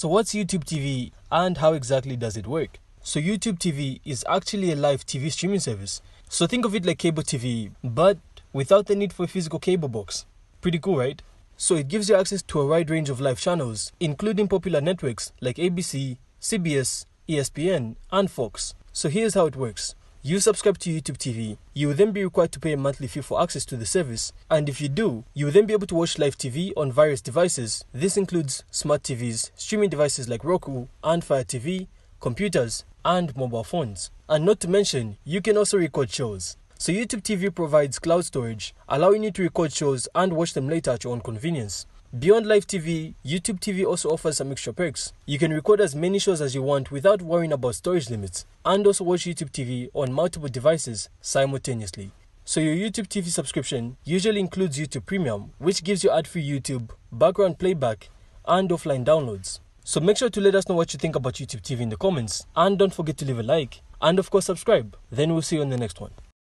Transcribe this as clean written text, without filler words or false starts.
So what's YouTube TV and how exactly does it work? So YouTube TV is actually a live TV streaming service. So think of it like cable TV, but without the need for a physical cable box. Pretty cool, right? So it gives you access to a wide range of live channels, including popular networks like ABC, CBS, ESPN, and Fox. So here's how it works. You subscribe to YouTube TV, you will then be required to pay a monthly fee for access to the service, and if you do, you will then be able to watch live TV on various devices. This includes smart TVs, streaming devices like Roku and Fire TV, computers, and mobile phones. And not to mention, you can also record shows. So YouTube TV provides cloud storage, allowing you to record shows and watch them later at your own convenience. Beyond live TV, YouTube TV also offers some extra perks. You can record as many shows as you want without worrying about storage limits, and also watch YouTube TV on multiple devices simultaneously. So your YouTube TV subscription usually includes YouTube Premium, which gives you ad-free YouTube, background playback, and offline downloads. So make sure to let us know what you think about YouTube TV in the comments, and don't forget to leave a like, and of course subscribe. Then we'll see you on the next one.